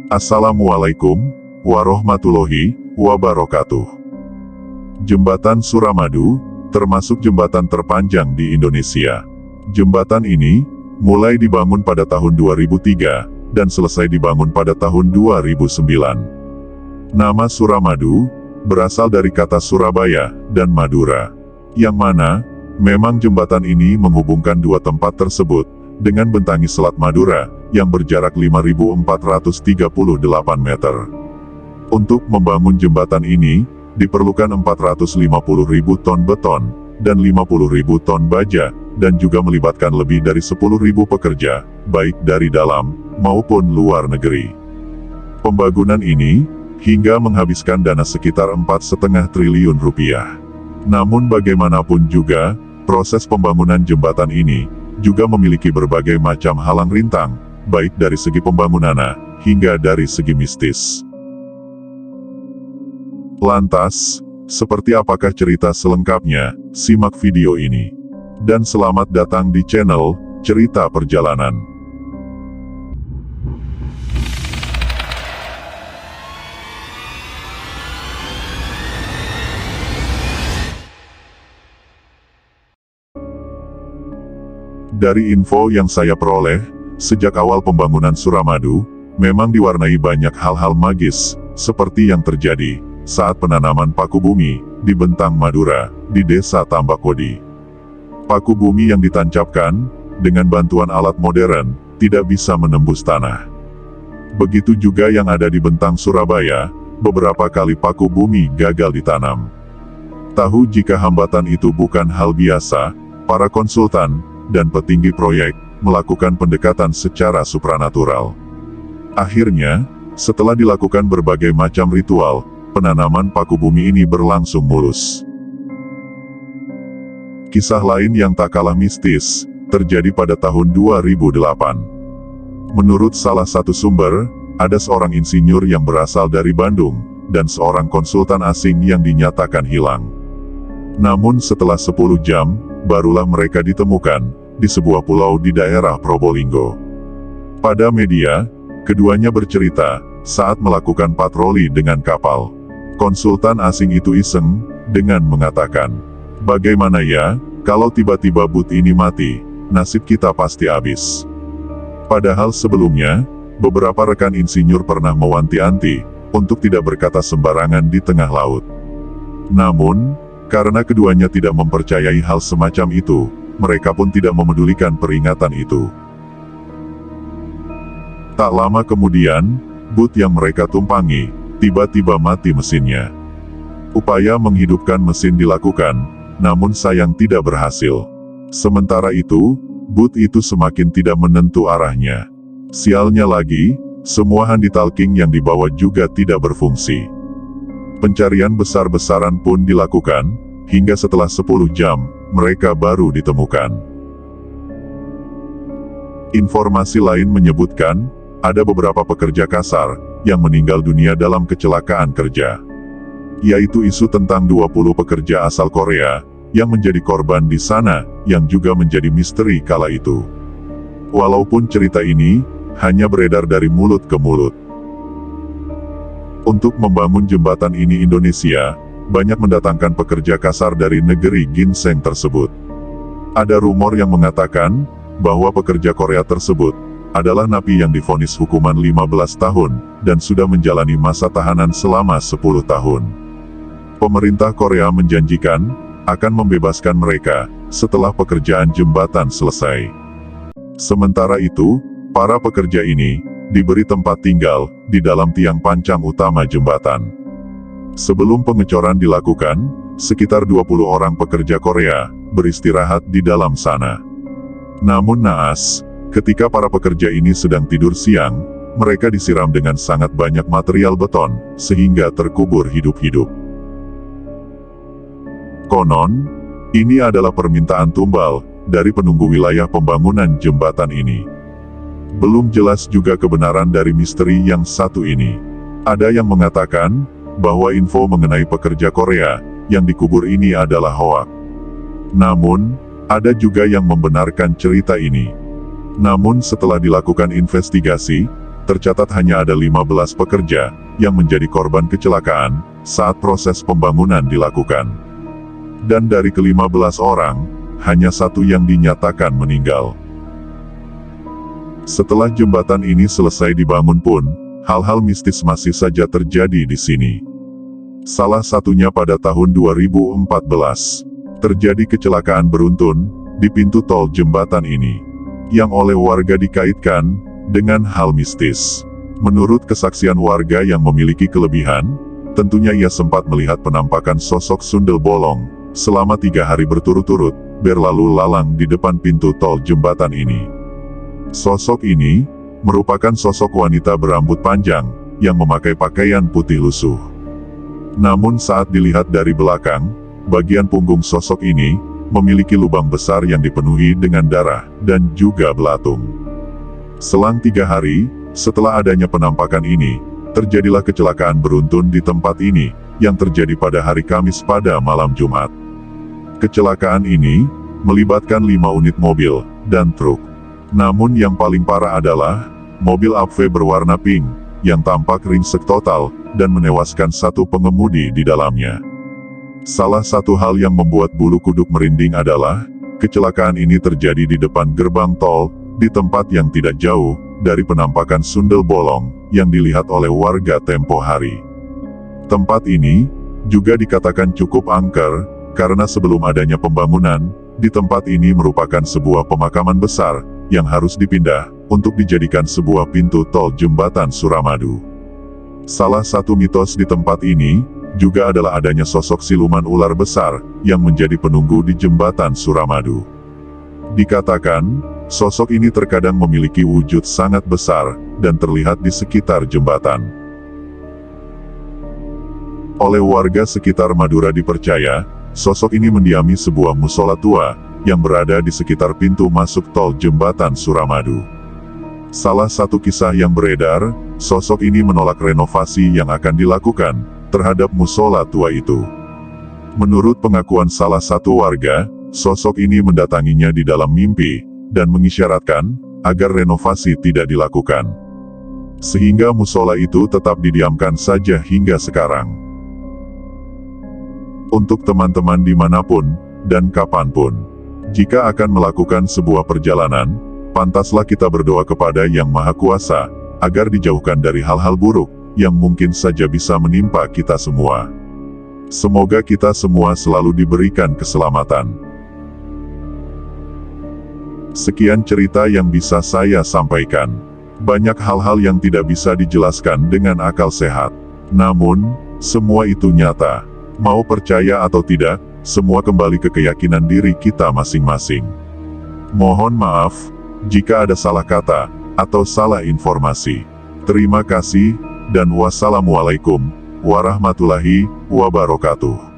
Assalamualaikum warahmatullahi wabarakatuh. Jembatan Suramadu termasuk jembatan terpanjang di Indonesia. Jembatan ini mulai dibangun pada tahun 2003 dan selesai dibangun pada tahun 2009. Nama Suramadu berasal dari kata Surabaya dan Madura, yang mana memang jembatan ini menghubungkan dua tempat tersebut dengan bentangi Selat Madura yang berjarak 5.438 meter. Untuk membangun jembatan ini, diperlukan 450.000 ton beton dan 50.000 ton baja, dan juga melibatkan lebih dari 10.000 pekerja, baik dari dalam maupun luar negeri. Pembangunan ini hingga menghabiskan dana sekitar 4,5 triliun rupiah. Namun bagaimanapun juga, proses pembangunan jembatan ini juga memiliki berbagai macam halang rintang, baik dari segi pembangunannya hingga dari segi mistis. Lantas, seperti apakah cerita selengkapnya? Simak video ini. Dan selamat datang di channel Cerita Perjalanan. Dari info yang saya peroleh, sejak awal pembangunan Suramadu, memang diwarnai banyak hal-hal magis, seperti yang terjadi saat penanaman paku bumi di Bentang Madura, di Desa Tambakodi. Paku bumi yang ditancapkan dengan bantuan alat modern tidak bisa menembus tanah. Begitu juga yang ada di Bentang Surabaya, beberapa kali paku bumi gagal ditanam. Tahu jika hambatan itu bukan hal biasa, para konsultan dan petinggi proyek melakukan pendekatan secara supranatural. Akhirnya, setelah dilakukan berbagai macam ritual, penanaman paku bumi ini berlangsung mulus. Kisah lain yang tak kalah mistis terjadi pada tahun 2008. Menurut salah satu sumber, ada seorang insinyur yang berasal dari Bandung dan seorang konsultan asing yang dinyatakan hilang. Namun setelah 10 jam, barulah mereka ditemukan di sebuah pulau di daerah Probolinggo. Pada media, keduanya bercerita saat melakukan patroli dengan kapal. Konsultan asing itu iseng dengan mengatakan, "Bagaimana ya, kalau tiba-tiba boot ini mati, nasib kita pasti habis." Padahal sebelumnya, beberapa rekan insinyur pernah mewanti-wanti untuk tidak berkata sembarangan di tengah laut. Namun, karena keduanya tidak mempercayai hal semacam itu, mereka pun tidak memedulikan peringatan itu. Tak lama kemudian, boot yang mereka tumpangi tiba-tiba mati mesinnya. Upaya menghidupkan mesin dilakukan, namun sayang tidak berhasil. Sementara itu, boot itu semakin tidak menentu arahnya. Sialnya lagi, semua handi talking yang dibawa juga tidak berfungsi. Pencarian besar-besaran pun dilakukan, hingga setelah 10 jam, mereka baru ditemukan. Informasi lain menyebutkan, ada beberapa pekerja kasar yang meninggal dunia dalam kecelakaan kerja. Yaitu isu tentang 20 pekerja asal Korea yang menjadi korban di sana, yang juga menjadi misteri kala itu. Walaupun cerita ini hanya beredar dari mulut ke mulut. Untuk membangun jembatan ini Indonesia banyak mendatangkan pekerja kasar dari negeri ginseng tersebut. Ada rumor yang mengatakan bahwa pekerja Korea tersebut adalah napi yang divonis hukuman 15 tahun dan sudah menjalani masa tahanan selama 10 tahun. Pemerintah Korea menjanjikan akan membebaskan mereka setelah pekerjaan jembatan selesai. Sementara itu, para pekerja ini diberi tempat tinggal di dalam tiang pancang utama jembatan. Sebelum pengecoran dilakukan, sekitar 20 orang pekerja Korea beristirahat di dalam sana. Namun naas, ketika para pekerja ini sedang tidur siang, mereka disiram dengan sangat banyak material beton, sehingga terkubur hidup-hidup. Konon, ini adalah permintaan tumbal dari penunggu wilayah pembangunan jembatan ini. Belum jelas juga kebenaran dari misteri yang satu ini. Ada yang mengatakan bahwa info mengenai pekerja Korea yang dikubur ini adalah hoak. Namun, ada juga yang membenarkan cerita ini. Namun setelah dilakukan investigasi, tercatat hanya ada 15 pekerja yang menjadi korban kecelakaan saat proses pembangunan dilakukan. Dan dari ke-15 orang, hanya 1 yang dinyatakan meninggal. Setelah jembatan ini selesai dibangun pun, hal-hal mistis masih saja terjadi di sini. Salah satunya pada tahun 2014, terjadi kecelakaan beruntun di pintu tol jembatan ini, yang oleh warga dikaitkan dengan hal mistis. Menurut kesaksian warga yang memiliki kelebihan, tentunya ia sempat melihat penampakan sosok sundel bolong selama 3 hari berturut-turut berlalu lalang di depan pintu tol jembatan ini. Sosok ini merupakan sosok wanita berambut panjang yang memakai pakaian putih lusuh. Namun saat dilihat dari belakang, bagian punggung sosok ini memiliki lubang besar yang dipenuhi dengan darah dan juga belatung. Selang 3 hari setelah adanya penampakan ini, terjadilah kecelakaan beruntun di tempat ini yang terjadi pada hari Kamis pada malam Jumat. Kecelakaan ini melibatkan 5 unit mobil dan truk. Namun yang paling parah adalah mobil AVW berwarna pink yang tampak ringsek total dan menewaskan 1 pengemudi di dalamnya. Salah satu hal yang membuat bulu kuduk merinding adalah, kecelakaan ini terjadi di depan gerbang tol, di tempat yang tidak jauh dari penampakan sundel bolong yang dilihat oleh warga tempo hari. Tempat ini juga dikatakan cukup angker, karena sebelum adanya pembangunan, di tempat ini merupakan sebuah pemakaman besar yang harus dipindah untuk dijadikan sebuah pintu tol jembatan Suramadu. Salah satu mitos di tempat ini juga adalah adanya sosok siluman ular besar yang menjadi penunggu di jembatan Suramadu. Dikatakan, sosok ini terkadang memiliki wujud sangat besar dan terlihat di sekitar jembatan. Oleh warga sekitar Madura dipercaya, sosok ini mendiami sebuah musola tua yang berada di sekitar pintu masuk tol jembatan Suramadu. Salah satu kisah yang beredar, sosok ini menolak renovasi yang akan dilakukan terhadap musola tua itu. Menurut pengakuan salah satu warga, sosok ini mendatanginya di dalam mimpi, dan mengisyaratkan, agar renovasi tidak dilakukan. Sehingga musola itu tetap didiamkan saja hingga sekarang. Untuk teman-teman dimanapun, dan kapanpun, jika akan melakukan sebuah perjalanan, pantaslah kita berdoa kepada Yang Maha Kuasa, agar dijauhkan dari hal-hal buruk, yang mungkin saja bisa menimpa kita semua. Semoga kita semua selalu diberikan keselamatan. Sekian cerita yang bisa saya sampaikan. Banyak hal-hal yang tidak bisa dijelaskan dengan akal sehat. Namun, semua itu nyata. Mau percaya atau tidak, semua kembali ke keyakinan diri kita masing-masing. Mohon maaf, jika ada salah kata, atau salah informasi. Terima kasih, dan wassalamualaikum warahmatullahi wabarakatuh.